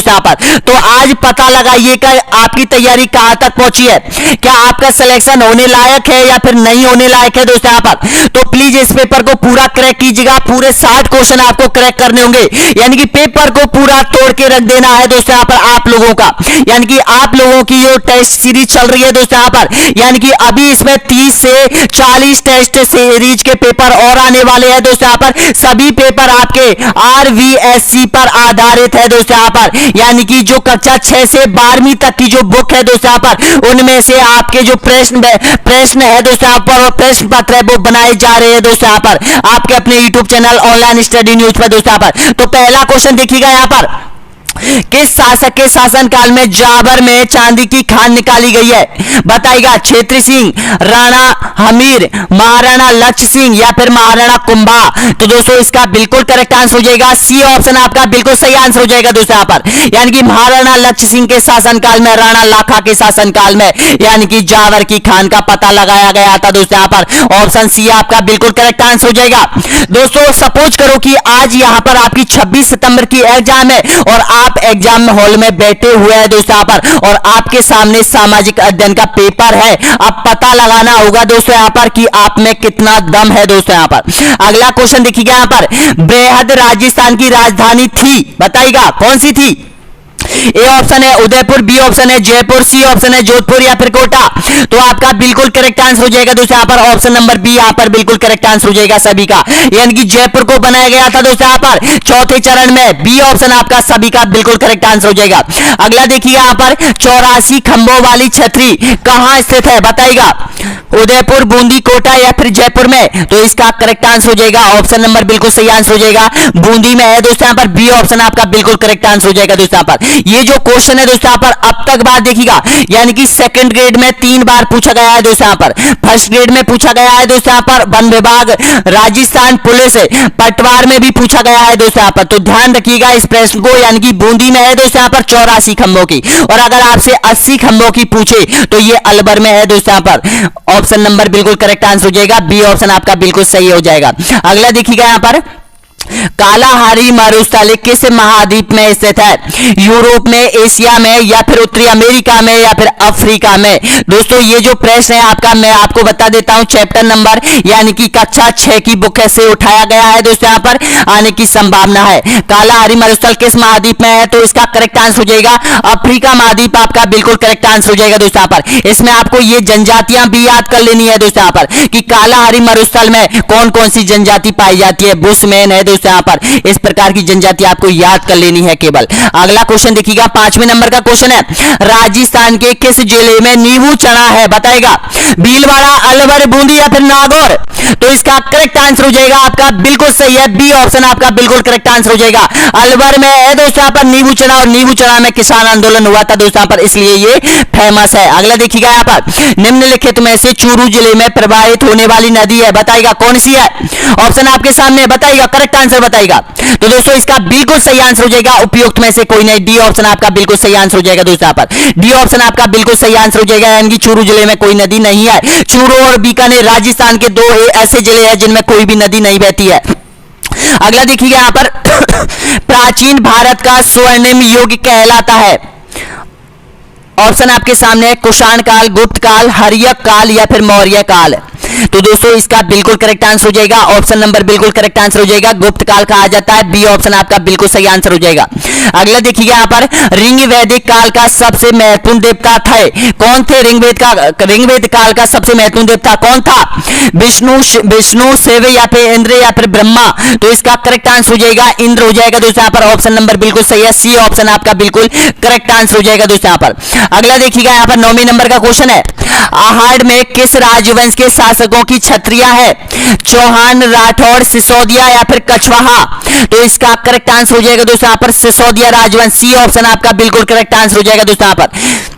दोस्तों यहाँ पर। तो आज पता लगाइएगा आपकी तैयारी कहां तक पहुंची है, क्या आपका सिलेक्शन होने लायक है या फिर नहीं होने लायक है दोस्तों यहाँ पर। तो प्लीज इस पेपर को पूरा क्रैक कीजिएगा, पूरे 60 क्वेश्चन आपको क्रैक करने होंगे, यानी कि पेपर को पूरा तोड़ के रख देना है दोस्तों यहाँ पर आप लोगों का। यानी कि आप लोगों की जो टेस्ट सीरीज चल रही है दोस्तों यहाँ पर, यानी कि अभी इसमें 30 से 40 टेस्ट सीरीज के पेपर और आने वाले हैं दोस्तों यहाँ पर। सभी पेपर आपके RVSC पर आधारित है दोस्तों यहाँ पर, यानी कि जो कक्षा 6 से 12वीं तक की जो बुक है दोस्तों यहाँ पर, उनमें से आपके जो प्रश्न है दोस्तों यहाँ पर और प्रश्न पत्र है वो बनाए जा रहे हैं दोस्तों यहाँ पर आपके अपने YouTube channel online study news पर दोस्तों यहाँ पर। तो पहला क्वेश्चन देखिएगा यहाँ पर, किस शासक के शासनकाल में जाबर में चांदी की खान निकाली गई है, बताइएगा। क्षेत्री सिंह, राणा हमीर, महाराणा लक्ष्य सिंह या फिर महाराणा कुंभा। तो दोस्तों इसका बिल्कुल करेक्ट आंसर हो जाएगा सी ऑप्शन आपका बिल्कुल सही आंसर हो जाएगा दोस्तों यहाँ पर, यानी कि महाराणा लक्ष्य सिंह के शासनकाल में, राणा लाखा के शासनकाल में यानी कि जाबर की खान का पता लगाया गया था दोस्तों यहाँ पर। ऑप्शन सी आपका बिल्कुल करेक्ट आंसर हो जाएगा। दोस्तों सपोज करो कि आज यहाँ पर आपकी 26 सितंबर की एग्जाम है और आप एग्जाम हॉल में बैठे हुए हैं दोस्तों यहाँ पर और आपके सामने सामाजिक अध्ययन का पेपर है। अब पता लगाना होगा दोस्तों यहाँ पर कि आप में कितना दम है दोस्तों यहाँ पर। अगला क्वेश्चन देखिएगा यहाँ पर, बेहद राजस्थान की राजधानी थी, बताइएगा कौन सी थी। ए ऑप्शन है उदयपुर, बी ऑप्शन है जयपुर, सी ऑप्शन है जोधपुर या फिर कोटा। तो आपका बिल्कुल करेक्ट आंसर हो जाएगा दोस्तों यहाँ पर ऑप्शन नंबर बी यहाँ पर बिल्कुल करेक्ट आंसर हो जाएगा सभी का, यानी कि जयपुर को बनाया गया था दोस्तों यहाँ पर चौथे चरण में। बी ऑप्शन आपका सभी का बिल्कुल करेक्ट आंसर हो जाएगा। अगला देखिएगा यहाँ पर, 84 खंभों वाली छतरी कहां स्थित है, बताइएगा। उदयपुर, बूंदी, कोटा या फिर जयपुर में। तो इसका करेक्ट आंसर हो जाएगा ऑप्शन नंबर बिल्कुल सही आंसर हो जाएगा, बूंदी में है दोस्तों यहाँ पर। बी ऑप्शन आपका बिल्कुल करेक्ट आंसर हो जाएगा दोस्तों यहाँ पर। ये जो क्वेश्चन है दोस्तों यहाँ पर अब तक बात देखिएगा, यानी कि सेकंड ग्रेड में 3 बार पूछा गया है दोस्तों यहाँ पर, फर्स्ट ग्रेड में पूछा गया है दोस्तों यहाँ पर वन विभाग, राजस्थान पुलिस, पटवार में भी पूछा गया है दोस्तों यहाँ पर। तो ध्यान रखिएगा इस प्रश्न को, यानी कि बूंदी में है दोस्तों यहाँ पर 84 खंभों की, और अगर आपसे 80 खंभों की पूछे तो ये अलवर में है दोस्तों यहाँ पर। ऑप्शन नंबर बिल्कुल करेक्ट आंसर हो जाएगा, बी ऑप्शन आपका बिल्कुल सही हो जाएगा। अगला देखिएगा यहाँ पर, कालाहारी मरुस्थल किस महाद्वीप में स्थित है, यूरोप में, एशिया में या फिर उत्तरी अमेरिका में या फिर अफ्रीका में। दोस्तों ये जो प्रश्न है आपका मैं आपको बता देता हूं, चैप्टर नंबर यानी कि कक्षा 6 की बुक से उठाया गया है दोस्तों यहाँ पर, आने की संभावना है। कालाहारी मरुस्थल किस महाद्वीप में है, तो इसका करेक्ट आंसर हो जाएगा अफ्रीका महाद्वीप आपका बिल्कुल करेक्ट आंसर हो जाएगा दोस्तों यहाँ पर। इसमें आपको ये जनजातियां भी याद कर लेनी है दोस्तों यहाँ पर कि कालाहारी मरुस्थल में कौन कौन सी जनजाति पाई जाती है, बुशमैन है दोस्तों यहाँ पर। इस प्रकार की जनजाति आपको याद कर लेनी है केवल। अगला क्वेश्चन देखिएगा, 5वें नंबर का क्वेश्चन है, राजस्थान के किस जिले में नींबू चना है, बताएगा। भीलवाड़ा, अलवर, बूंदी या फिर नागौर। तो इसका करेक्ट आंसर हो जाएगा आपका बिल्कुल सही है, बी ऑप्शन आपका बिल्कुल करेक्ट आंसर हो जाएगा। अलवर में है दोस्तों यहाँ पर नींबू चना, और नींबू चना में किसान आंदोलन हुआ था दोस्तों यहाँ पर, इसलिए ये फेमस है। अगला देखिएगा यहाँ पर, निम्नलिखित में से चूरू जिले में प्रवाहित होने वाली नदी है, बताइएगा कौन सी है। ऑप्शन आपके सामने, बताइएगा करेक्ट आंसर बताइएगा। तो दोस्तों इसका बिल्कुल सही आंसर हो जाएगा उपयुक्त में से कोई नहीं, डी ऑप्शन आपका बिल्कुल सही आंसर हो जाएगा दोस्तों यहाँ पर। डी ऑप्शन आपका बिल्कुल सही आंसर हो जाएगा, यानी कि चूरू जिले में कोई नदी नहीं है। चूरू और बीकानेर राजस्थान के 2 ऐसे जिले हैं जिनमें कोई भी नदी नहीं बहती है। अगला देखिएगा यहाँ पर, प्राचीन भारत का स्वर्णिम युग कहलाता है। ऑप्शन आपके सामने है, कुषाण काल, गुप्त काल, हर्यक काल या फिर मौर्य काल। तो दोस्तों इसका बिल्कुल करेक्ट आंसर हो जाएगा ऑप्शन नंबर बिल्कुल करेक्ट आंसर हो जाएगा, गुप्त काल कहा जाता है। बी ऑप्शन आपका बिल्कुल सही आंसर हो जाएगा। अगला देखिएगा यहाँ पर, ऋग वैदिक काल का सबसे महत्वपूर्ण देवता थे, कौन थे। ऋग वेद काल का सबसे महत्वपूर्ण देवता कौन था, विष्णु, शिव या फिर इंद्र या फिर ब्रह्मा। तो इसका करेक्ट आंसर हो जाएगा इंद्र हो जाएगा दोस्तों यहाँ पर। ऑप्शन नंबर बिल्कुल सही है, सी ऑप्शन आपका बिल्कुल करेक्ट आंसर हो जाएगा दोस्तों यहाँ पर। अगला देखिएगा यहाँ पर 9वें नंबर का क्वेश्चन है, आहड़ में किस राजवंश के शासकों की छत्रियां है, चौहान, राठौड़, सिसोदिया या फिर कछवाहा। तो इसका करेक्ट आंसर हो जाएगा दोस्तों यहाँ पर सिसोदिया राजवंश, सी ऑप्शन आपका बिल्कुल करेक्ट आंसर हो जाएगा दोस्तों यहाँ पर।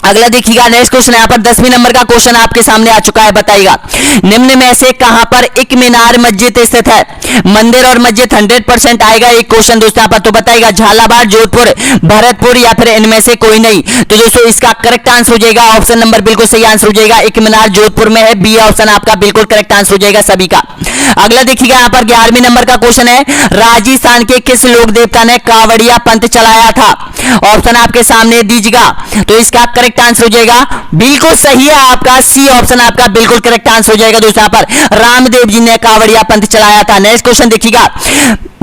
अगला देखिएगा नेक्स्ट क्वेश्चन यहाँ पर 10वें नंबर का क्वेश्चन आपके सामने आ चुका है, बताइएगा निम्न में से कहां पर एक मीनार मस्जिद स्थित है, मंदिर और मस्जिद 100% आएगा एक क्वेश्चन दोस्तों यहाँ पर। तो बताइएगा झालावाड़, जोधपुर, भरतपुर या फिर इनमें से कोई नहीं। तो दोस्तों इसका करेक्ट आंसर हो जाएगा ऑप्शन नंबर बिल्कुल सही आंसर हो जाएगा, एक मीनार जोधपुर में है। बी ऑप्शन आपका बिल्कुल करेक्ट आंसर हो जाएगा सभी का। अगला देखिएगा यहाँ पर 11वें नंबर का क्वेश्चन है, राजस्थान के किस लोक देवता ने कावड़िया पंथ चलाया था? ऑप्शन आपके सामने दीजिएगा। तो इसका करेक्ट आंसर हो जाएगा, बिल्कुल सही है आपका सी ऑप्शन आपका बिल्कुल करेक्ट आंसर हो जाएगा दोस्तों। यहाँ पर रामदेव जी ने कावड़िया पंथ चलाया था। नेक्स्ट क्वेश्चन देखिएगा,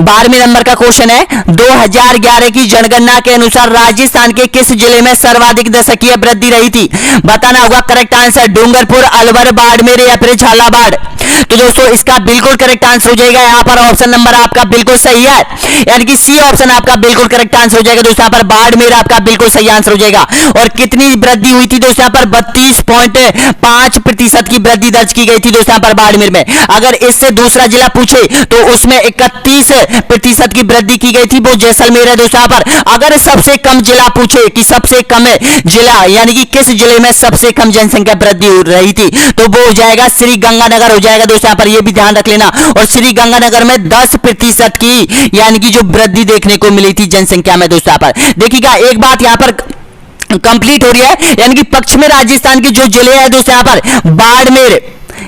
12वें नंबर का क्वेश्चन है, 2011 की जनगणना के अनुसार राजस्थान के किस जिले में सर्वाधिक दशकीय वृद्धि रही थी? बताना होगा करेक्ट आंसर, डूंगरपुर, अलवर, बाड़मेर या फिर झालावाड़। तो दोस्तों इसका बिल्कुल करेक्ट आंसर हो जाएगा यहाँ पर ऑप्शन नंबर आपका बिल्कुल सही है, यानी कि सी ऑप्शन आपका बिल्कुल करेक्ट आंसर हो जाएगा दोस्तों। यहाँ पर बाड़मेर आपका बिल्कुल सही आंसर हो जाएगा। और कितनी वृद्धि हुई थी दोस्तों? यहाँ पर 32.5% की वृद्धि दर्ज की गई थी दोस्तों यहाँ पर बाड़मेर में। अगर इससे दूसरा जिला पूछे तो उसमें 31% की वृद्धि की गई थी, वो जैसलमेर है दोस्तों। यहाँ पर अगर सबसे कम जिला पूछे कि सबसे कम जिला यानी कि किस जिले में सबसे कम जनसंख्या वृद्धि हो रही थी, तो वो हो जाएगा श्री गंगानगर हो जाएगा दोस्तों। यहाँ पर ये भी ध्यान रख लेना। और श्री गंगानगर में 10% की यानी कि जो वृद्धि देखने को मिली थी जनसंख्या में दोस्तों। यहाँ पर देखिएगा एक बात यहाँ पर कंप्लीट हो रही है, यानी कि पश्चिमी राजस्थान के जो जिले हैं दोस्तों यहाँ पर बाड़मेर,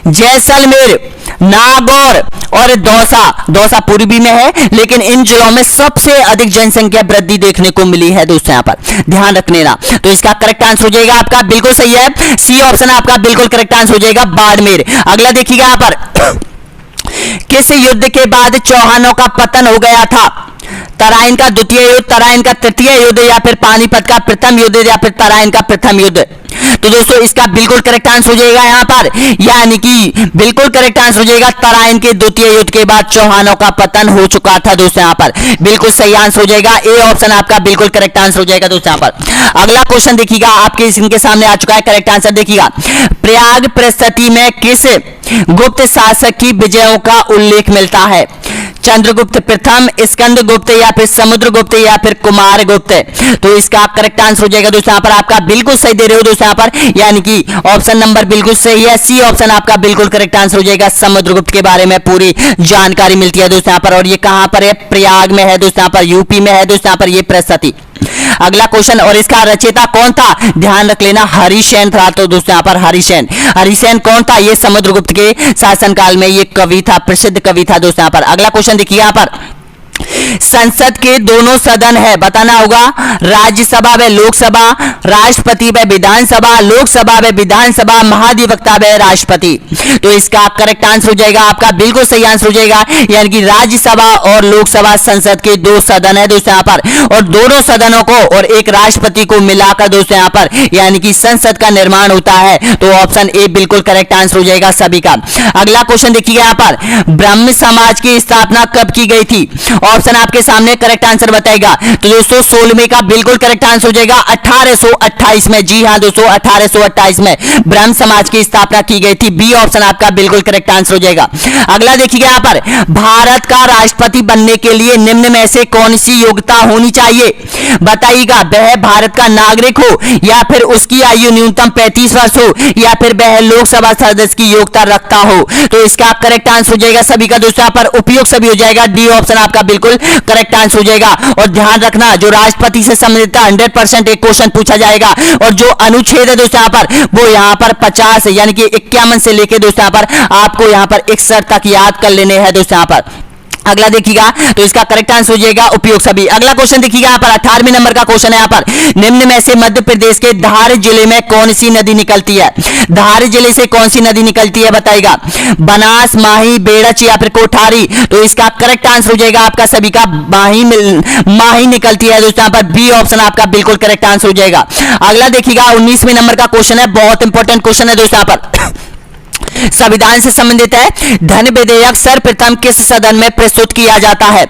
जैसलमेर, नागौर और दौसा पूर्वी में है, लेकिन इन जिलों में सबसे अधिक जनसंख्या वृद्धि देखने को मिली है दोस्तों। यहाँ पर ध्यान रख लेना। तो इसका करेक्ट आंसर हो जाएगा आपका बिल्कुल सही है, सी ऑप्शन आपका बिल्कुल करेक्ट आंसर हो जाएगा बाड़मेर। अगला देखिएगा यहाँ पर, किस युद्ध के बाद चौहानों का पतन हो गया था? तराइन का द्वितीय युद्ध, तराइन का तृतीय युद्ध या फिर पानीपत का प्रथम युद्ध या फिर तराइन का प्रथम युद्ध? तो दोस्तों इसका बिल्कुल करेक्ट आंसर हो जाएगा यहाँ पर, यानी कि बिल्कुल करेक्ट आंसर हो जाएगा तराइन के द्वितीय युद्ध के बाद चौहानों का पतन हो चुका था दोस्तों। यहाँ पर बिल्कुल सही आंसर हो जाएगा, ए ऑप्शन आपका बिल्कुल करेक्ट आंसर हो जाएगा दोस्तों। यहाँ पर अगला क्वेश्चन देखिएगा आपके इनके सामने आ चुका है, करेक्ट आंसर देखिएगा, प्रयाग प्रस्तुति में किस गुप्त शासक की विजयों का उल्लेख मिलता है? चंद्रगुप्त प्रथम, स्कंदगुप्त या फिर समुद्रगुप्त या फिर कुमारगुप्त? तो इसका करेक्ट आंसर हो जाएगा दोस्तों। यहाँ पर आपका बिल्कुल सही दे रहे हो दोस्तों यहाँ पर, यानी कि ऑप्शन नंबर बिल्कुल सही है, सी ऑप्शन आपका बिल्कुल करेक्ट आंसर हो जाएगा। समुद्रगुप्त के बारे में पूरी जानकारी मिलती है दोस्तों यहाँ पर, और ये कहां पर है? प्रयाग में है दोस्तों यहाँ पर, यूपी में है दोस्तों यहाँ पर ये प्रस्तुति। अगला क्वेश्चन, और इसका रचयिता कौन था? ध्यान रख लेना, हरिसेन था। तो दोस्तों यहाँ पर हरिसेन कौन था? ये समुद्रगुप्त के शासनकाल में ये कवि था, प्रसिद्ध कवि था दोस्तों यहाँ पर। अगला क्वेश्चन देखिए यहाँ पर, संसद के दोनों सदन है, बताना होगा राज्यसभा व लोकसभा, राष्ट्रपति व विधानसभा, लोकसभा व विधानसभा, महाधिवक्ता व राष्ट्रपति। तो इसका करेक्ट आंसर हो जाएगा आपका बिल्कुल सही आंसर हो जाएगा, यानी कि राज्यसभा और लोकसभा संसद के दो सदन है दोस्तों यहाँ पर, और दोनों सदनों को और एक राष्ट्रपति को मिलाकर दोस्तों यहाँ पर यानी कि संसद का निर्माण होता है। तो ऑप्शन ए बिल्कुल करेक्ट आंसर हो जाएगा सभी का। अगला क्वेश्चन देखिए यहाँ पर, ब्रह्म समाज की स्थापना कब की गई थी? ऑप्शन आपके सामने करेक्ट आंसर बताएगा। तो दोस्तों 16वें का बिल्कुल करेक्ट आंसर हो जाएगा 1828 में। जी हां दोस्तों 1828 में ब्रह्म समाज की स्थापना की गई थी, बी ऑप्शन आपका बिल्कुल करेक्ट आंसर हो जाएगा। अगला देखिएगा यहाँ पर, भारत का राष्ट्रपति बनने के लिए निम्न में से कौन सी योग्यता होनी चाहिए? बताइएगा, वह भारत का नागरिक हो या फिर उसकी आयु न्यूनतम 35 वर्ष हो या फिर वह लोकसभा सदस्य की योग्यता रखता हो? तो इसका करेक्ट आंसर हो जाएगा सभी का दोस्तों यहाँ पर उपयोग सभी हो जाएगा, डी ऑप्शन आपका बिल्कुल करेक्ट आंसर हो जाएगा। और ध्यान रखना, जो राष्ट्रपति से संबंधित 100% एक क्वेश्चन पूछा जाएगा, और जो अनुच्छेद है दोस्तों यहाँ पर वो यहाँ पर 50 यानी कि 51 से लेके दोस्तों यहाँ पर आपको यहाँ पर 61 तक याद कर लेने हैं दोस्तों यहाँ पर। अगला देखिएगा, तो इसका करेक्ट आंसर हो जाएगा उपयोग सभी। अगला क्वेश्चन देखिएगा यहाँ पर 18वें नंबर का क्वेश्चन है यहाँ पर, निम्न में से मध्य प्रदेश के धार जिले में कौन सी नदी निकलती है? धार जिले से कौन सी नदी निकलती है बताइएगा, बनास, माही, बेड़च या फिर कोठारी? तो इसका करेक्ट आंसर हो जाएगा आपका सभी का माही निकलती है दोस्तों यहाँ पर, बी ऑप्शन आपका बिल्कुल करेक्ट आंसर हो जाएगा। अगला देखिएगा 19वें नंबर का क्वेश्चन है, बहुत इंपॉर्टेंट क्वेश्चन है दोस्तों यहाँ पर, संविधान से संबंधित है। धन विधेयक सर्वप्रथम किस सदन में प्रस्तुत किया जाता है?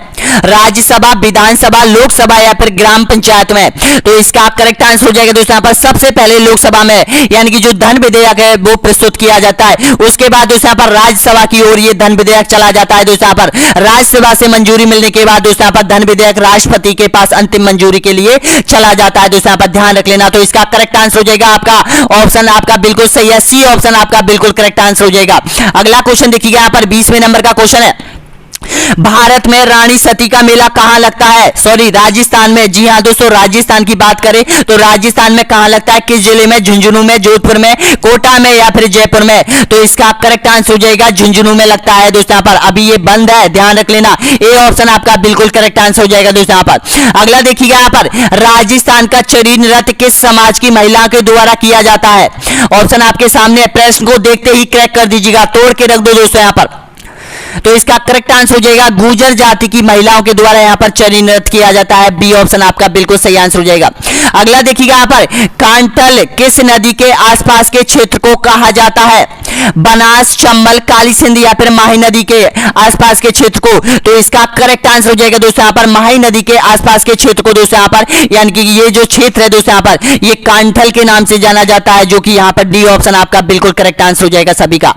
राज्यसभा, विधानसभा, लोकसभा या फिर ग्राम पंचायत में? तो इसका करेक्ट आंसर हो जाएगा दोस्तों यहाँ पर सबसे पहले लोकसभा में, यानी कि जो धन विधेयक है वो प्रस्तुत किया जाता है। उसके बाद दोस्तों यहाँ पर राज्यसभा की ओर ये धन विधेयक चला जाता है दोस्तों यहाँ पर। राज्यसभा से मंजूरी मिलने के बाद दोस्तों यहाँ पर धन विधेयक राष्ट्रपति के पास अंतिम मंजूरी के लिए चला जाता है दोस्तों यहाँ पर, ध्यान रख लेना। तो इसका करेक्ट आंसर हो जाएगा आपका ऑप्शन आपका बिल्कुल सही है, सी ऑप्शन आपका बिल्कुल करेक्ट आंसर हो जाएगा। अगला क्वेश्चन देखिएगा यहाँ पर 20वें नंबर का क्वेश्चन है, भारत में रानी सती का मेला कहां लगता है? सॉरी, राजस्थान में। जी हां दोस्तों, राजस्थान की बात करें तो राजस्थान में कहां लगता है? किस जिले में? झुंझुनू में, जोधपुर में, कोटा में या फिर जयपुर में? तो इसका करेक्ट आंसर हो जाएगा झुंझुनू में लगता है दोस्तों। यहाँ पर अभी ये बंद है, ध्यान रख लेना। ए ऑप्शन आपका बिल्कुल करेक्ट आंसर हो जाएगा दोस्तों। यहाँ पर अगला देखिएगा, यहाँ पर राजस्थान का चरी नृत्य किस समाज की महिला के द्वारा किया जाता है? ऑप्शन आपके सामने, प्रश्न को देखते ही क्रैक कर दीजिएगा, तोड़ के रख दो दोस्तों यहाँ पर। तो इसका करेक्ट आंसर हो जाएगा गुर्जर जाति की महिलाओं के द्वारा यहाँ पर चरी नृत्य किया जाता है। बी ऑप्शन आपका बिल्कुल सही आंसर हो जाएगा। अगला देखिएगा, यहाँ पर कांठल किस नदी के आसपास के क्षेत्र को कहा जाता है? बनास, चंबल, काली सिंध या फिर माही नदी के आसपास के क्षेत्र को? तो इसका करेक्ट आंसर हो जाएगा दोस्तों यहाँ पर माही नदी के आसपास के क्षेत्र को दोस्तों यहाँ पर, यानी कि ये जो क्षेत्र है दोस्तों यहाँ पर ये कांठल के नाम से जाना जाता है, जो कि यहाँ पर डी ऑप्शन आपका बिल्कुल करेक्ट आंसर हो जाएगा सभी का।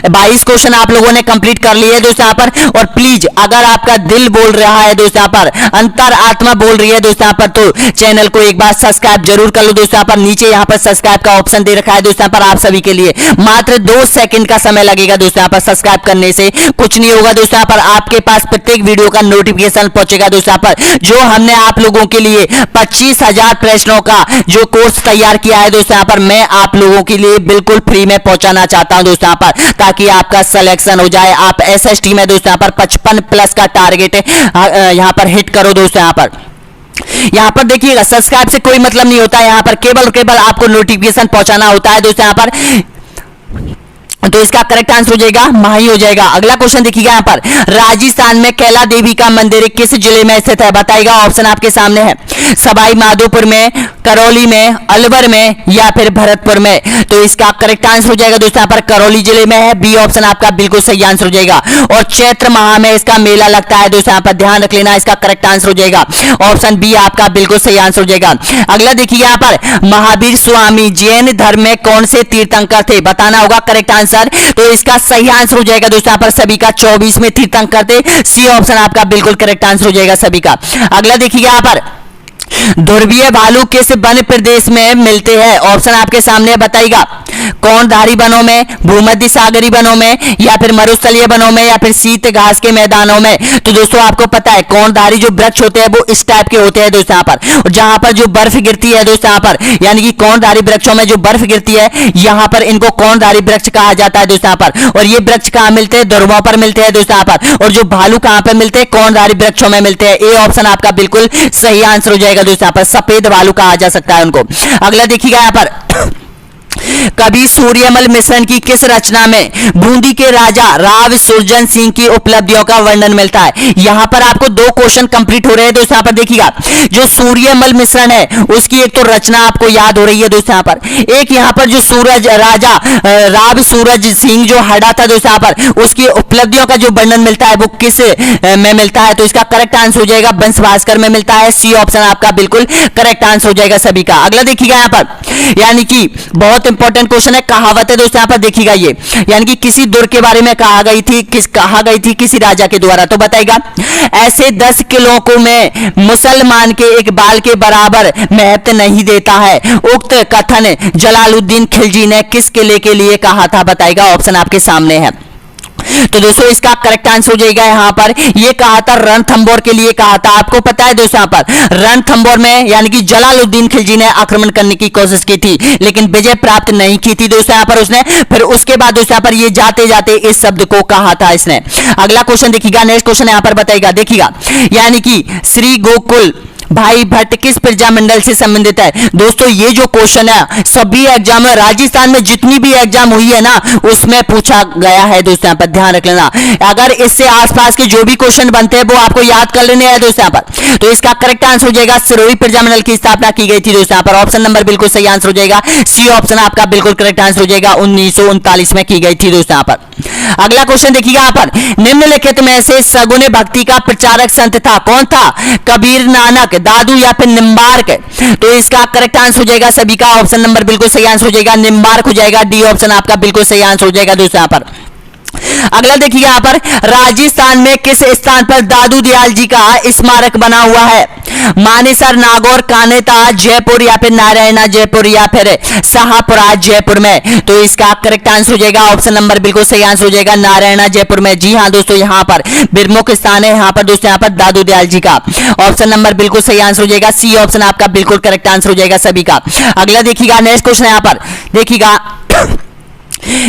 22 क्वेश्चन आप लोगों ने कंप्लीट कर लिए दोस्तों यहाँ पर। और प्लीज अगर आपका दिल बोल रहा है दोस्तों यहाँ पर, अंतर आत्मा बोल रही है दोस्तों यहाँ पर, तो चैनल को एक बार सब्सक्राइब जरूर कर लो दोस्तों यहाँ पर। नीचे यहाँ पर सब्सक्राइब का ऑप्शन दे रखा है दोस्तों यहाँ पर आप सभी के लिए। मात्र 2 सेकंड का समय लगेगा दोस्तों यहाँ पर सब्सक्राइब करने से, कुछ नहीं होगा दोस्तों यहाँ पर। आपके पास प्रत्येक वीडियो का नोटिफिकेशन पहुंचेगा दोस्तों यहाँ पर। जो हमने आप लोगों के लिए 25,000 प्रश्नों का जो कोर्स तैयार किया है दोस्तों यहाँ पर, मैं आप लोगों के लिए बिल्कुल फ्री में पहुंचाना चाहता हूं दोस्तों यहाँ पर, ताकि आपका सिलेक्शन हो जाए। आप SST में दोस्तों यहाँ पर 55 प्लस का टारगेट यहाँ पर हिट करो दोस्तों यहाँ पर। यहाँ पर देखिएगा, सब्सक्राइब से कोई मतलब नहीं होता है, यहाँ पर केवल आपको नोटिफिकेशन पहुंचाना होता है दोस्तों यहाँ पर। तो इसका करेक्ट आंसर हो जाएगा माही हो जाएगा। अगला क्वेश्चन देखिएगा, यहाँ पर राजस्थान में कैला देवी का मंदिर किस जिले में स्थित है? बताइएगा, ऑप्शन आपके सामने है, सवाई माधोपुर में, करौली में, अलवर में या फिर भरतपुर में? तो इसका करेक्ट आंसर हो जाएगा दोस्तों यहाँ पर करौली जिले में है। बी ऑप्शन आपका बिल्कुल सही आंसर हो जाएगा। और चैत्र माह में इसका मेला लगता है दोस्तों यहाँ पर, ध्यान रख लेना, इसका करेक्ट आंसर हो जाएगा ऑप्शन बी आपका बिल्कुल सही आंसर हो जाएगा। अगला देखिए यहाँ पर महावीर स्वामी जैन धर्म में कौन से तीर्थंकर थे? बताना होगा करेक्ट आंसर। तो इसका सही आंसर हो जाएगा दोस्तों यहाँ पर सभी का 24वें तीर्थंकर थे। सी ऑप्शन आपका बिल्कुल करेक्ट आंसर हो जाएगा सभी का। अगला देखिएगा यहाँ पर ध्रुवीय भालू किस वन प्रदेश में मिलते हैं? ऑप्शन आपके सामने, बताइएगा, कौनधारी वनों में, भूमध्य सागरीय वनों में या फिर मरुस्थलीय वनों में या फिर शीत घास के मैदानों में? तो दोस्तों आपको पता है कौनधारी जो वृक्ष होते हैं वो इस टाइप के होते हैं दोस्तों यहाँ पर, और जहां पर जो बर्फ गिरती है दोस्तों यहाँ पर, यानी कि कौनधारी वृक्षों में जो बर्फ गिरती है यहाँ पर इनको कौनधारी वृक्ष कहा जाता है दोस्तों यहाँ पर। और ये वृक्ष कहाँ मिलते हैं? ध्रुवों पर मिलते हैं दोस्तों यहाँ पर। और जो भालू कहाँ पे मिलते हैं? कौनधारी वृक्षों में मिलते हैं। ए ऑप्शन आपका बिल्कुल सही आंसर हो जाएगा दोस्तों यहाँ पर, सफेद भालू कहा जा सकता है उनको। अगला देखिएगा यहाँ पर कवि सूर्यमल मिश्रण की किस रचना में बूंदी के राजा राव सुरजन सिंह की उपलब्धियों का वर्णन मिलता है? यहां पर आपको 2 क्वेश्चन कंप्लीट हो रहे हैं दोस्तों यहाँ पर। देखिएगा, जो सूर्यमल मिश्रण है उसकी एक तो रचना आपको याद हो रही है दोस्तों यहाँ पर, एक यहाँ पर जो सूरज राजा राव सूरज सिंह जो हड़ा था दोस्तों यहाँ पर, उसकी उपलब्धियों का जो वर्णन मिलता है वो किस में मिलता है? तो इसका करेक्ट आंसर हो जाएगा वंश भास्कर में मिलता है। सी ऑप्शन आपका बिल्कुल करेक्ट आंसर हो जाएगा सभी का। अगला देखिएगा यहाँ पर, यानी कि बहुत इंपॉर्टेंट क्वेश्चन है, कहावत है दोस्तों यहाँ पर। देखिएगा ये, यानी कि किसी दुर्ग के बारे में कहा गई थी किसी राजा के द्वारा। तो बताइएगा, ऐसे 10 किलो को मैं मुसलमान के एक बाल के बराबर महत्व नहीं देता है, उक्त कथन जलालुद्दीन खिलजी ने किस किले के लिए कहा था? बताइएगा, ऑप्शन आपके सामने है। तो दोस्तों इसका करेक्ट आंसर हो जाएगा यहाँ पर, ये कहा था रणथंबोर के लिए कहा था। आपको पता है दोस्तों यहाँ पर रणथंबोर में यानी कि जलालुद्दीन खिलजी ने आक्रमण करने की कोशिश की थी, लेकिन विजय प्राप्त नहीं की थी दोस्तों यहाँ पर उसने। फिर उसके बाद दोस्तों यहाँ पर ये जाते जाते इस शब्द को कहा था इसने। अगला क्वेश्चन देखिएगा, नेक्स्ट क्वेश्चन यहाँ पर बताइएगा। देखिएगा, यानी कि श्री गोकुल भाई भट्ट किस प्रजामंडल से संबंधित है? दोस्तों ये जो क्वेश्चन है सभी एग्जाम में, राजस्थान में जितनी भी एग्जाम हुई है ना उसमें पूछा गया है दोस्तों यहाँ पर, ध्यान रख लेना। अगर इससे आसपास के जो भी क्वेश्चन बनते हैं वो आपको याद कर लेने हैं दोस्तों यहाँ पर। तो इसका करेक्ट आंसर हो जाएगा सिरोही प्रजामंडल की स्थापना की गई थी दोस्तों यहाँ पर। ऑप्शन नंबर बिल्कुल सही आंसर हो जाएगा। सी ऑप्शन आपका बिल्कुल करेक्ट आंसर हो जाएगा, 1939 में की गई थी दोस्तों यहाँ पर। अगला क्वेश्चन देखिएगा यहाँ पर, निम्नलिखित में से सगुण भक्ति का प्रचारक संत था? कौन था? कबीर, नानक, दादू या फिर निम्बार्क? तो इसका करेक्ट आंसर हो जाएगा सभी का, ऑप्शन नंबर बिल्कुल सही आंसर हो जाएगा निम्बार्क हो जाएगा। डी ऑप्शन आपका बिल्कुल सही आंसर हो जाएगा दोस्तों यहाँ पर। अगला देखिए यहाँ पर, राजस्थान में किस स्थान पर दादू दयाल जी का स्मारक बना हुआ है? मानेसर, नागौर, कानेता, जयपुर या फिर नारायणा जयपुर या फिर शाहपुरा जयपुर में। तो इसका करेक्ट आंसर हो जाएगा ऑप्शन नंबर बिल्कुल सही आंसर हो जाएगा नारायणा जयपुर में। जी हाँ दोस्तों, यहाँ पर प्रमुख स्थान है यहाँ पर दोस्तों, यहाँ पर दादू दयाल जी का। ऑप्शन नंबर बिल्कुल सही आंसर हो जाएगा, सी ऑप्शन आपका बिल्कुल करेक्ट आंसर हो जाएगा सभी का। अगला देखिएगा, नेक्स्ट क्वेश्चन यहाँ पर देखिएगा,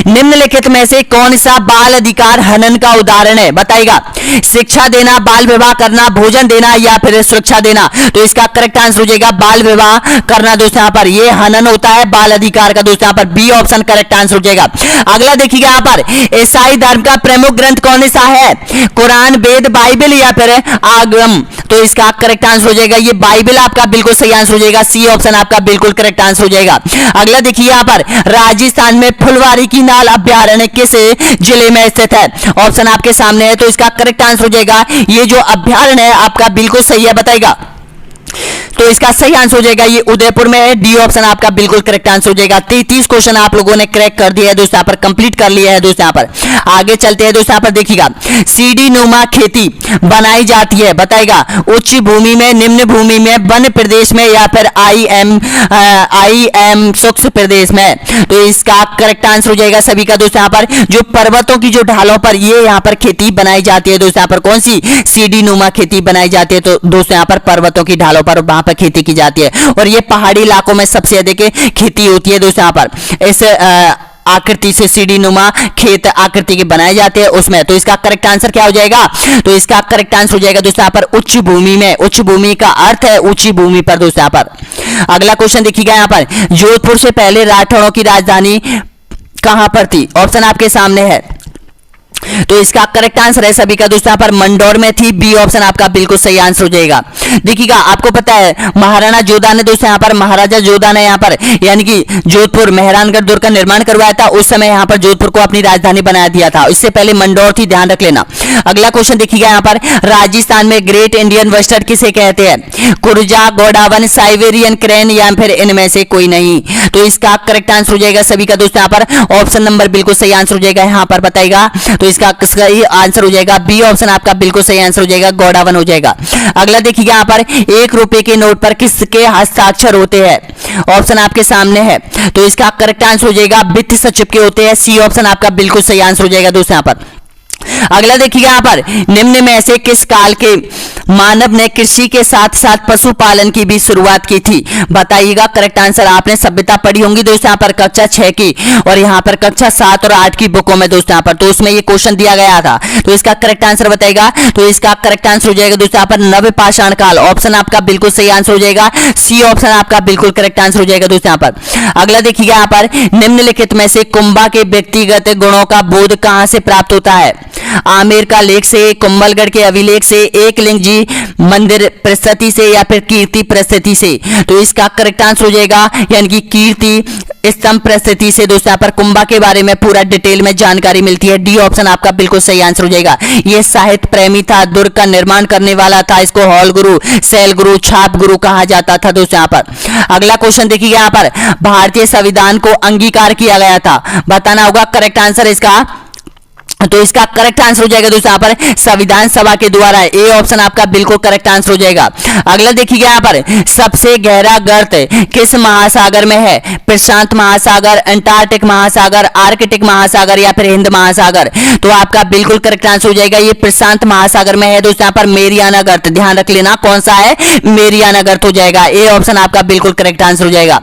निम्नलिखित में से कौन सा बाल अधिकार हनन का उदाहरण है? बताइएगा। शिक्षा देना, बाल विवाह करना, भोजन देना या फिर सुरक्षा देना। तो इसका करेक्ट आंसर हो जाएगा बाल विवाह करना दोस्तों, यहाँ पर ये हनन होता है बाल अधिकार का दोस्तों, यहाँ पर बी ऑप्शन करेक्ट आंसर हो जाएगा। अगला देखिएगा यहाँ पर, ईसाई धर्म का प्रमुख ग्रंथ कौन सा है? कुरान, वेद, बाइबल या फिर आगम। तो इसका करेक्ट आंसर हो जाएगा ये बाइबल आपका बिल्कुल सही आंसर हो जाएगा, सी ऑप्शन आपका बिल्कुल करेक्ट आंसर हो जाएगा। अगला देखिए यहाँ पर, राजस्थान में फुलवारी की नाल अभ्यारण्य किस जिले में स्थित है? ऑप्शन आपके सामने है, तो इसका करेक्ट आंसर हो जाएगा ये जो अभ्यारण्य है आपका बिल्कुल सही है, बताइएगा। तो इसका सही आंसर हो जाएगा ये उदयपुर में है, डी ऑप्शन आपका बिल्कुल करेक्ट आंसर हो जाएगा। 33 क्वेश्चन आप लोगों ने क्रैक कर दिया है दोस्तों, यहाँ पर कंप्लीट कर लिया है दोस्तों। यहाँ पर आगे चलते हैं दोस्तों, यहाँ पर देखिएगा, सीढ़ी नुमा खेती बनाई जाती है, बताइएगा। उच्च भूमि में, निम्न भूमि में, वन प्रदेश में या फिर आई एम शुष्क प्रदेश में। तो इसका करेक्ट आंसर हो जाएगा सभी का दोस्तों, यहाँ पर जो पर्वतों की जो ढालों पर ये यहाँ पर खेती बनाई जाती है दोस्तों, यहाँ पर कौन सी सीढ़ी नुमा खेती बनाई जाती है? तो दोस्तों यहाँ पर पर्वतों की ढालों पर वहां पर खेती की जाती है, और ये पहाड़ी इलाकों में सबसे अधिक खेती होती है दोस्तों। यहाँ पर इस आकृति से सीढ़ी नुमा खेत आकृति के बनाए जाते हैं उसमें। तो इसका करेक्ट आंसर क्या हो जाएगा? तो इसका करेक्ट आंसर हो जाएगा दोस्तों यहाँ पर उच्च भूमि में। उच्च भूमि का अर्थ है ऊंची भूमि पर दोस्तों। यहाँ पर अगला क्वेश्चन देखिएगा, यहाँ पर जोधपुर से पहले राठौड़ों की राजधानी कहां पर थी? ऑप्शन आपके सामने है, तो इसका करेक्ट आंसर है सभी का दोस्तों यहाँ पर मंदौर में थी, बी ऑप्शन आपका बिल्कुल सही आंसर हो जाएगा। देखिएगा, आपको पता है महाराणा जोधा ने दोस्तों यहाँ पर, महाराजा जोधा ने यहाँ पर यानी कि जोधपुर मेहरानगढ़ दुर्ग का निर्माण करवाया था, उस समय यहाँ पर जोधपुर को अपनी राजधानी बना दिया था, इससे पहले मंदौर थी, ध्यान रख लेना। अगला क्वेश्चन देखिएगा यहाँ पर, राजस्थान में ग्रेट इंडियन बस्टर्ड किसे कहते हैं? कुर्जा, गोडावन, साइबेरियन क्रेन या फिर इनमें से कोई नहीं। तो इसका करेक्ट आंसर हो जाएगा सभी का दोस्तों यहाँ पर ऑप्शन नंबर बिल्कुल सही आंसर हो जाएगा यहाँ पर, बताइएगा। तो इसका सही आंसर हो जाएगा बी ऑप्शन आपका बिल्कुल सही आंसर हो जाएगा, गोडावन हो जाएगा। अगला देखिएगा यहाँ पर, 1 रुपए के नोट पर किसके हस्ताक्षर होते हैं? ऑप्शन आपके सामने है, तो इसका करेक्ट आंसर हो जाएगा वित्त सचिव के होते हैं, सी ऑप्शन आपका बिल्कुल सही आंसर हो जाएगा दोस्तों यहाँ पर। अगला देखिएगा यहाँ पर, निम्न में से किस काल के मानव ने कृषि के साथ साथ पशुपालन की भी शुरुआत की थी? बताइएगा। करेक्ट आंसर आपने सभ्यता पढ़ी होंगी दोस्तों यहाँ पर कक्षा 6 की, और यहाँ पर कक्षा 7 और 8 की बुकों में दोस्तों यहाँ पर, तो उसमें ये क्वेश्चन दिया गया था। तो इसका करेक्ट आंसर बताइएगा। तो इसका करेक्ट आंसर हो जाएगा दोस्तों यहाँ पर नवपाषाण काल, ऑप्शन आपका बिल्कुल सही आंसर हो जाएगा, सी ऑप्शन आपका बिल्कुल करेक्ट आंसर हो जाएगा दोस्तों यहाँ पर। अगला देखिएगा यहाँ पर, निम्नलिखित में से कुंभा के व्यक्तिगत गुणों का बोध कहां से प्राप्त होता है? आमेर का लेख से, कुंभलगढ़ के अभिलेख से, एकलिंग जी मंदिर परिस्थिति से या फिर कीर्ति परिस्थिति से। तो इसका करेक्ट आंसर हो जाएगा यानी कि कीर्ति स्तंभ परिस्थिति से दोस्तों यहाँ पर कुंभा के बारे में पूरा डिटेल में जानकारी मिलती है, डी ऑप्शन आपका बिल्कुल सही आंसर हो जाएगा। ये साहित्य प्रेमी था, दुर्ग का निर्माण करने वाला था, इसको हॉल गुरु, सेल गुरु, छाप गुरु कहा जाता था दोस्तों यहाँ पर। अगला क्वेश्चन देखिएगा यहाँ पर, भारतीय संविधान को अंगीकार किया गया था, बताना होगा करेक्ट आंसर इसका। तो इसका करेक्ट आंसर हो जाएगा दोस्तों यहाँ पर संविधान सभा के द्वारा, ए ऑप्शन आपका बिल्कुल करेक्ट आंसर हो जाएगा। अगला देखिएगा यहाँ पर, सबसे गहरा गर्त किस महासागर में है? प्रशांत महासागर, अंटार्कटिक महासागर, आर्कटिक महासागर या फिर हिंद महासागर। तो आपका बिल्कुल करेक्ट आंसर हो जाएगा ये प्रशांत महासागर में है दोस्तों यहाँ पर मेरियाना गर्त, ध्यान रख लेना कौन सा है, मेरियाना गर्त हो जाएगा, ए ऑप्शन आपका बिल्कुल करेक्ट आंसर हो जाएगा।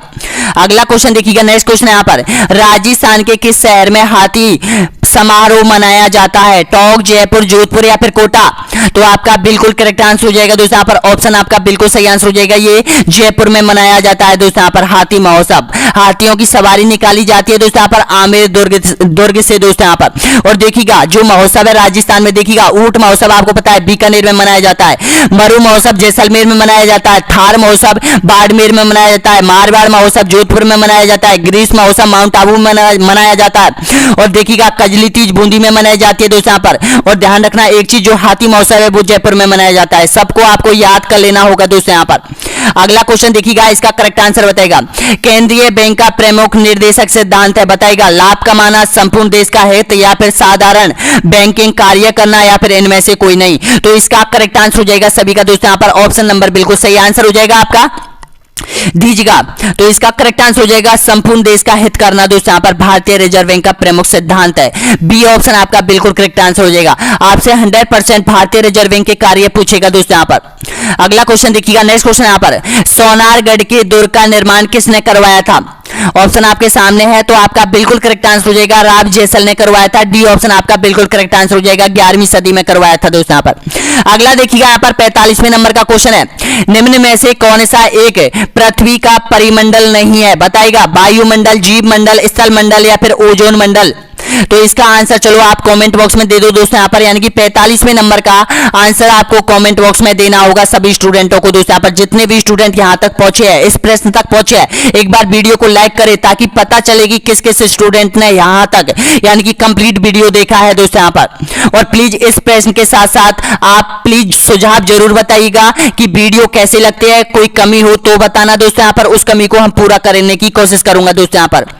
अगला क्वेश्चन देखिएगा, नेक्स्ट क्वेश्चन यहाँ पर, राजस्थान के किस शहर में हाथी समारोह मनाया जाता है? टोंक, जयपुर, जोधपुर या फिर कोटा। तो आपका बिल्कुल करेक्ट आंसर हो जाएगा दोस्तों यहाँ पर ऑप्शन आपका बिल्कुल सही आंसर हो जाएगा, ये जयपुर में मनाया जाता है दोस्तों यहाँ पर हाथी महोत्सव। हाथियों की सवारी निकाली जाती है दोस्तों यहाँ पर आमेर दुर्ग से दोस्तों यहाँ पर। और देखिएगा जो महोत्सव है राजस्थान में, देखिएगा ऊंट महोत्सव आपको पता है बीकानेर में मनाया जाता है, मरु महोत्सव जैसलमेर में मनाया जाता है, थार महोत्सव बाड़मेर में मनाया जाता है, मारवाड़ महोत्सव जोधपुर में मनाया जाता है, ग्रीष्म महोत्सव माउंट आबू में मनाया जाता है, और देखिएगा कजली होली तीज बूंदी में मनाई जाती है दोस्तों यहाँ पर। और ध्यान रखना एक चीज, जो हाथी महोत्सव है वो जयपुर में मनाया जाता है। सबको आपको याद कर लेना होगा दोस्तों यहाँ पर। अगला क्वेश्चन देखिएगा, इसका करेक्ट आंसर बताएगा। केंद्रीय बैंक का प्रमुख निर्देशक सिद्धांत है, बताएगा लाभ कमाना, संपूर्ण देश का हित, या फिर साधारण बैंकिंग कार्य करना, या फिर इनमें से कोई नहीं। तो इसका करेक्ट आंसर हो जाएगा सभी का दोस्तों यहाँ पर ऑप्शन नंबर बिल्कुल सही आंसर हो जाएगा आपका, दीजिएगा। तो इसका करेक्ट आंसर हो जाएगा संपूर्ण देश का हित करना दोस्तों यहाँ पर भारतीय रिजर्व बैंक का प्रमुख सिद्धांत है। बी ऑप्शन आपका बिल्कुल करेक्ट आंसर हो जाएगा। आपसे 100% भारतीय रिजर्व बैंक के कार्य पूछेगा दोस्तों यहाँ पर। अगला क्वेश्चन देखिएगा, नेक्स्ट क्वेश्चन यहाँ पर, सोनारगढ़ के दुर्ग का निर्माण किसने करवाया था? ऑप्शन आपके सामने है, तो आपका बिल्कुल करेक्ट आंसर हो जाएगा राव जेसल ने करवाया था। डी ऑप्शन आपका बिल्कुल करेक्ट आंसर हो जाएगा, 11वीं सदी में करवाया था दोस्तों यहाँ पर। अगला देखिएगा यहाँ पर 45वें नंबर का क्वेश्चन है, निम्न में से कौन सा एक पृथ्वी का परिमंडल नहीं है? बताएगा वायुमंडल, जीव मंडल, स्थल मंडल, या फिर ओजोन मंडल। तो इसका आंसर चलो आप कमेंट बॉक्स में दे दो दोस्तों यहाँ पर, यानी कि 45वें नंबर का आंसर आपको कमेंट बॉक्स में देना होगा सभी स्टूडेंटों को दोस्तों यहाँ पर। जितने भी स्टूडेंट यहाँ तक पहुंचे हैं, इस प्रश्न तक पहुंचे हैं, एक बार वीडियो को लाइक करें ताकि पता चलेगी किस किस स्टूडेंट ने यहाँ तक यानी कि कंप्लीट वीडियो देखा है दोस्तों यहाँ पर। और प्लीज इस प्रश्न के साथ साथ आप प्लीज सुझाव जरूर बताइएगा कि वीडियो कैसे लगते हैं, कोई कमी हो तो बताना दोस्तों यहाँ पर, उस कमी को हम पूरा करने की कोशिश करूंगा दोस्तों यहाँ पर।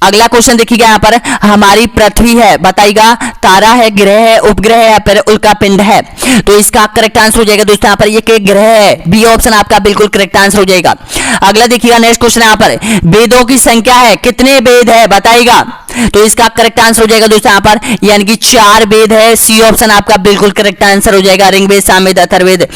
अगला क्वेश्चन देखिएगा यहाँ पर, हमारी पृथ्वी है, बताइएगा तारा है, ग्रह है, उपग्रह है, या फिर उल्का पिंड है? तो इसका करेक्ट आंसर हो जाएगा दोस्तों यहाँ पर, ये ग्रह है। बी ऑप्शन आपका बिल्कुल करेक्ट आंसर हो जाएगा। अगला देखिएगा नेक्स्ट क्वेश्चन यहाँ पर, वेदों की संख्या है, कितने वेद है? बताइएगा। तो इसका करेक्ट आंसर हो जाएगा दोस्तों यहाँ पर, यानी कि 4 वेद है। सी ऑप्शन आपका बिल्कुल करेक्ट आंसर हो जाएगा, ऋग्वेद, सामवेद, अथर्ववेद,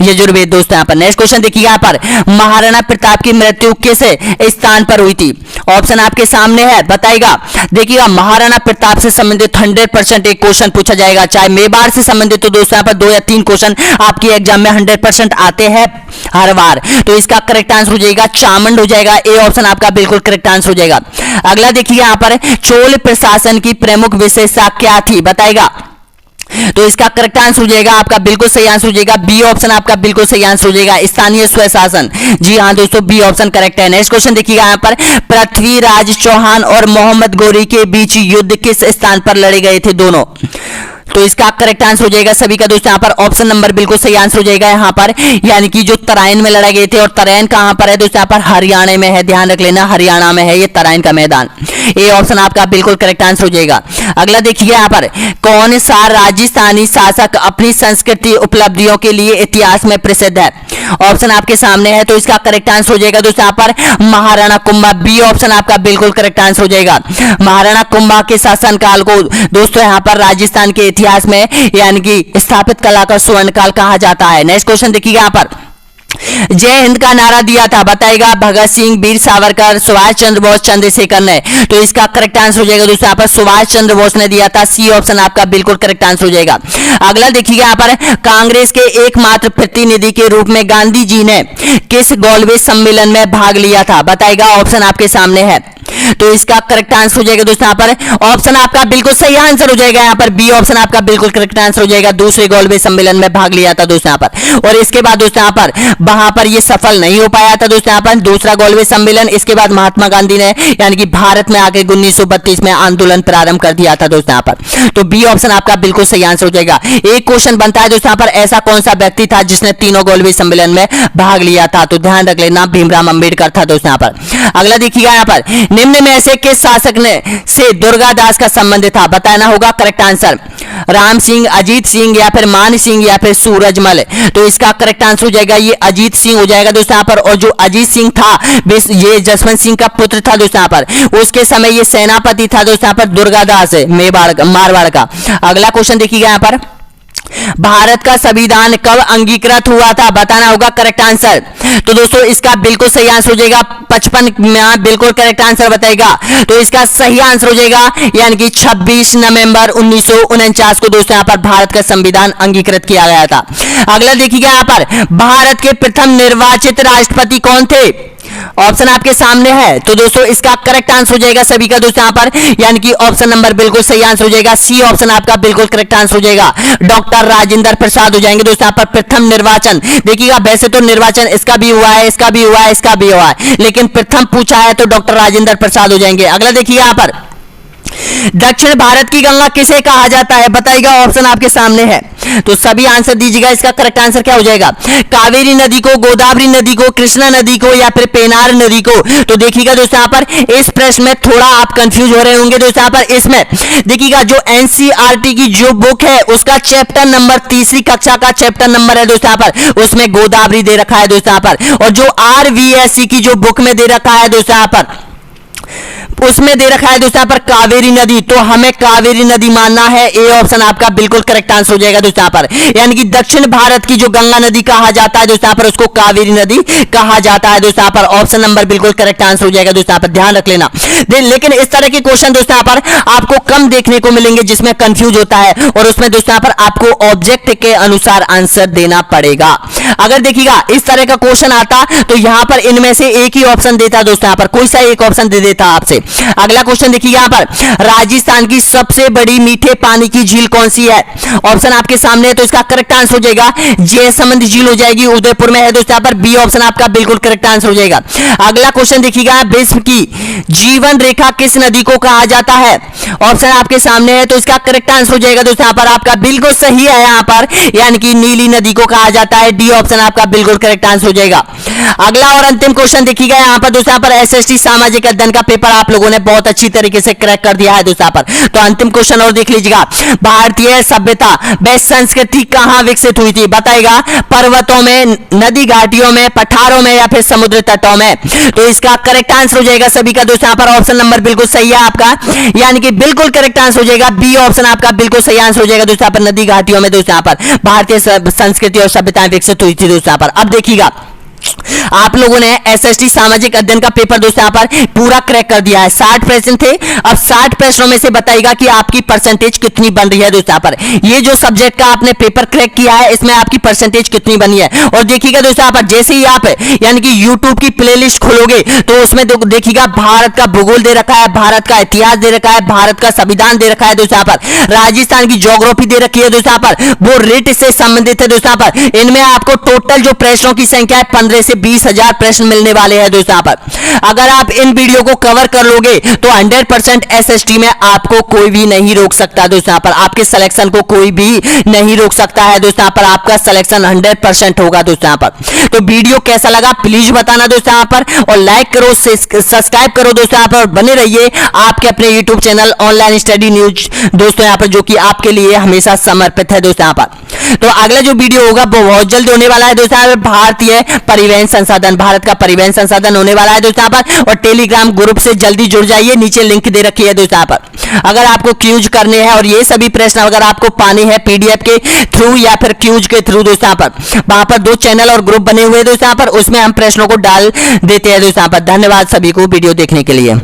यजुर्वेद दोस्तों यहाँ पर। नेक्स्ट क्वेश्चन देखिएगा यहाँ पर, महाराणा प्रताप की मृत्यु किस स्थान पर हुई थी? ऑप्शन आपके सामने है, बताइएगा। देखिएगा महाराणा प्रताप से संबंधित 100% एक क्वेश्चन पूछा जाएगा, चाहे मेवाड़ से संबंधित तो दोस्तों यहाँ पर 2 या 3 क्वेश्चन आपके एग्जाम में 100% आते हैं हर बार। तो इसका करेक्ट आंसर हो जाएगा चामुंड हो जाएगा, ए ऑप्शन आपका बिल्कुल करेक्ट आंसर हो जाएगा। अगला देखिए यहाँ पर, चोल प्रशासन की प्रमुख विशेषता क्या थी? बताएगा। तो इसका करेक्ट आंसर हो जाएगा आपका बिल्कुल सही आंसर हो जाएगा, बी ऑप्शन आपका बिल्कुल सही आंसर हो जाएगा, स्थानीय स्वशासन। जी हाँ दोस्तों, बी ऑप्शन करेक्ट है। नेक्स्ट क्वेश्चन देखिएगा यहाँ पर, पृथ्वीराज चौहान और मोहम्मद गोरी के बीच युद्ध किस स्थान पर लड़े गए थे दोनों? तो इसका करेक्ट आंसर हो जाएगा सभी का दोस्तों यहाँ पर ऑप्शन नंबर बिल्कुल सही आंसर हो जाएगा यहाँ पर, यानी कि जो तराइन में लड़ाए गए थे। और तराइन कहां पर है दोस्तों? यहाँ पर हरियाणा में है, ध्यान रख लेना, हरियाणा में है ये तराइन का मैदान। ए ऑप्शन आपका बिल्कुल करेक्ट आंसर हो जाएगा। अगला देखिए यहाँ पर, कौन सा राजस्थानी शासक अपनी संस्कृति उपलब्धियों के लिए इतिहास में प्रसिद्ध है? ऑप्शन आपके सामने है, तो इसका करेक्ट आंसर हो जाएगा दोस्तों यहाँ पर महाराणा कुंभा। बी ऑप्शन आपका बिल्कुल करेक्ट आंसर हो जाएगा। महाराणा कुंभा के शासनकाल को दोस्तों यहाँ पर राजस्थान के इतिहास में यानी कि स्थापित कला का स्वर्ण काल कहा जाता है। नेक्स्ट क्वेश्चन देखिएगा यहाँ पर, जय हिंद का नारा दिया था, बताएगा भगत सिंह, वीर सावरकर, सुभाष चंद्र बोस, चंद्रशेखर ने? तो इसका करेक्ट आंसर हो जाएगा दोस्तों यहाँ पर सुभाष चंद्र बोस ने दिया था। सी ऑप्शन आपका बिल्कुल करेक्ट आंसर हो जाएगा। अगला देखिएगा यहाँ पर, कांग्रेस के एकमात्र प्रतिनिधि के रूप में गांधी जी ने किस गोलमेज सम्मेलन में भाग लिया था? बताएगा। ऑप्शन आपके सामने है, तो इसका करेक्ट आंसर हो जाएगा दोस्तों यहाँ पर ऑप्शन आपका बिल्कुल सही आंसर हो जाएगा यहाँ पर, बी ऑप्शन आपका बिल्कुल करेक्ट आंसर हो जाएगा। दूसरे गोलमेज सम्मेलन में भाग लिया था दोस्तों यहाँ पर। और इसके बाद दोस्तों यहाँ पर वहां पर ये सफल नहीं हो पाया था दोस्तों यहाँ पर दूसरा गोलमेज सम्मेलन। इसके बाद महात्मा गांधी ने यानी कि भारत में आके 1932 में आंदोलन प्रारंभ कर दिया था दोस्तों यहाँ पर। तो बी ऑप्शन आपका बिल्कुल सही आंसर हो जाएगा। एक क्वेश्चन बनता है दोस्तों यहाँ पर, ऐसा कौन सा व्यक्ति था जिसने तीनों गोलमेज सम्मेलन में भाग लिया था? तो ध्यान रख लेना, भीमराव अंबेडकर था दोस्तों यहाँ पर। अगला देखिएगा यहाँ पर, निम्न में से किस शासक ने से दुर्गादास का संबंध था? बताना होगा करेक्ट आंसर, राम सिंह, अजीत सिंह, या फिर मान सिंह, या फिर सूरजमल? तो इसका करेक्ट आंसर हो जाएगा ये अजीत सिंह हो जाएगा दोस्तों यहाँ पर। और जो अजीत सिंह था ये जसवंत सिंह का पुत्र था दोस्तों यहाँ पर। उसके समय ये सेनापति था दोस्तों यहाँ पर दुर्गादास मारवाड़ का। अगला क्वेश्चन देखिएगा यहाँ पर, भारत का संविधान कब अंगीकृत हुआ था? बताना होगा करेक्ट आंसर। तो दोस्तों इसका बिल्कुल सही आंसर हो जाएगा 55 में, बिल्कुल करेक्ट आंसर बताएगा। तो इसका सही आंसर हो जाएगा यानी कि 26 नवंबर 1949 को दोस्तों यहाँ पर भारत का संविधान अंगीकृत किया गया था। अगला देखिएगा यहाँ पर, भारत के प्रथम निर्वाचित राष्ट्रपति कौन थे? ऑप्शन आपके सामने है, तो दोस्तों इसका करेक्ट आंसर हो जाएगा सभी का दोस्तों यहाँ पर, यानी कि ऑप्शन नंबर बिल्कुल सही आंसर हो जाएगा। सी ऑप्शन आपका बिल्कुल करेक्ट आंसर हो जाएगा, डॉक्टर राजेंद्र प्रसाद हो जाएंगे दोस्तों यहाँ पर। प्रथम निर्वाचन देखिएगा, वैसे तो निर्वाचन इसका भी हुआ है, इसका भी हुआ है, इसका भी हुआ है, लेकिन प्रथम पूछा है तो डॉक्टर राजेंद्र प्रसाद हो जाएंगे। अगला देखिए यहाँ पर, दक्षिण भारत की गंगा किसे कहा जाता है, बताइएगा, ऑप्शन आपके सामने है, तो सभी आंसर दीजिएगा। इसका करेक्ट आंसर क्या हो जाएगा, कावेरी नदी को, गोदावरी नदी को, कृष्णा नदी को या फिर पेनार नदी को। तो देखिएगा दोस्तों यहाँ पर इस प्रश्न में थोड़ा आप कंफ्यूज हो रहे होंगे दोस्तों। यहाँ पर इसमें देखिएगा जो एनसीईआरटी की जो बुक है उसका चैप्टर नंबर, तीसरी कक्षा का चैप्टर नंबर है दोस्तों यहाँ पर, उसमें गोदावरी दे रखा है दोस्तों यहाँ पर, और जो आरवीएससी की जो बुक में दे रखा है दोस्तों यहाँ पर, उसमें दे रखा है दोस्तों यहाँ पर कावेरी नदी। तो हमें कावेरी नदी मानना है, ए ऑप्शन आपका बिल्कुल करेक्ट आंसर हो जाएगा दोस्तों यहाँ पर। यानी कि दक्षिण भारत की जो गंगा नदी कहा जाता है दोस्तों यहाँ पर, उसको कावेरी नदी कहा जाता है दोस्तों यहाँ पर। ऑप्शन नंबर बिल्कुल करेक्ट आंसर हो जाएगा दोस्तों यहाँ पर, ध्यान रख लेना। लेकिन इस तरह के क्वेश्चन दोस्तों यहाँ पर आपको कम देखने को मिलेंगे जिसमें कंफ्यूज होता है, और उसमें दोस्तों यहाँ पर आपको ऑब्जेक्ट के अनुसार आंसर देना पड़ेगा। अगर देखिएगा इस तरह का क्वेश्चन आता तो यहाँ पर इनमें से एक ही ऑप्शन देता दोस्तों यहाँ पर, कोई सा एक ऑप्शन दे देता आपसे। अगला क्वेश्चन देखिए यहाँ पर, राजस्थान की सबसे बड़ी मीठे पानी की झील कौन सी है? ऑप्शन आपके सामने है, तो इसका करेक्ट आंसर हो जाएगा जयसमंद झील हो जाएगी, उदयपुर में है दोस्तों यहाँ पर। बी ऑप्शन आपका बिल्कुल करेक्ट आंसर हो जाएगा। अगला क्वेश्चन देखिएगा, विश्व की जीवन रेखा किस नदी को कहा जाता है? ऑप्शन आपके सामने है, तो इसका करेक्ट आंसर हो जाएगा दोस्तों यहाँ पर आपका बिल्कुल सही है यहाँ पर, यानी कि नीली नदी को कहा जाता है। डी ऑप्शन आपका बिल्कुल करेक्ट आंसर हो जाएगा। अगला और अंतिम क्वेश्चन देखिएगा यहाँ पर दोस्तों, यहाँ पर एसएसटी सामाजिक अध्ययन का पेपर आप लोगों ने बहुत अच्छी तरीके से क्रैक कर दिया है दोस्तों यहाँ पर। तो अंतिम क्वेश्चन और देख लीजिएगा, भारतीय सभ्यता व संस्कृति कहां विकसित हुई थी? बताएगा, पर्वतों में, नदी घाटियों में, पठारों में या फिर समुद्र तटों में? तो इसका करेक्ट आंसर हो जाएगा सभी का दोस्तों यहाँ पर। ऑप्शन नंबर बिल्कुल सही है आपका, यानी कि बिल्कुल करेक्ट आंसर हो जाएगा। बी ऑप्शन आपका बिल्कुल सही आंसर हो जाएगा दोस्तों यहाँ पर, नदी घाटियों में दोस्तों यहाँ पर भारतीय संस्कृति और सभ्यताएं विकसित हुई थी दोस्तों यहाँ पर। अब देखिएगा आप लोगों ने एसएसटी सामाजिक अध्ययन का पेपर दोस्तों यहाँ पर पूरा क्रैक कर दिया है। 60 प्रश्न थे, अब 60 प्रश्नों में से बताइएगा कि आपकी परसेंटेज कितनी बन रही है दोस्तों यहाँ पर। ये जो सब्जेक्ट का आपने पेपर क्रैक किया है इसमें आपकी परसेंटेज कितनी बनी है। और देखिएगा दोस्तों यहाँ पर, जैसे ही आप यानी कि यूट्यूब की प्लेलिस्ट खोलोगे तो उसमें देखिएगा भारत का भूगोल दे रखा है, भारत का इतिहास दे रखा है, भारत का संविधान दे रखा है दोस्तों यहाँ पर, राजस्थान की ज्योग्राफी दे रखी है दोस्तों यहाँ पर, वो रिट से संबंधित है दोस्तों यहाँ पर। इनमें आपको टोटल जो प्रश्नों की संख्या है 15 से 20 हजार प्रश्न मिलने वाले हैं दोस्तों यहाँ पर। अगर आप इन वीडियो को कवर कर लोगे तो 100% एसएसटी में आपको कोई भी नहीं रोक सकता दोस्तों यहाँ पर, आपके सिलेक्शन को कोई भी नहीं रोक सकता है दोस्तों यहाँ पर, आपका सिलेक्शन 100% होगा दोस्तों यहाँ पर। तो वीडियो कैसा लगा प्लीज बताना दोस्तों यहाँ पर, और लाइक करो, सब्सक्राइब करो दोस्तों यहाँ पर, बने रहिए आपके अपने YouTube channel online study news दोस्तों यहाँ पर, जो कि आपके लिए हमेशा समर्पित है दोस्तों यहाँ पर। तो अगला जो वीडियो होगा वो बहुत जल्द होने वाला है दोस्तों यहाँ पर, भारतीय परिवहन संसाधन, भारत का परिवहन संसाधन होने वाला है दोस्तों यहाँ पर। और टेलीग्राम ग्रुप से जल्दी जुड़ जाइए, नीचे लिंक दे रखी है दोस्तों यहाँ पर। अगर आपको क्यूज करने हैं और ये सभी प्रश्न अगर आपको पाने हैं पीडीएफ के थ्रू या फिर क्यूज के थ्रू दोस्तों यहाँ पर, वहां पर 2 चैनल और ग्रुप बने हुए दोस्तों यहाँ पर, उसमें हम प्रश्नों को डाल देते हैं दोस्तों यहाँ पर। धन्यवाद सभी को वीडियो देखने के लिए।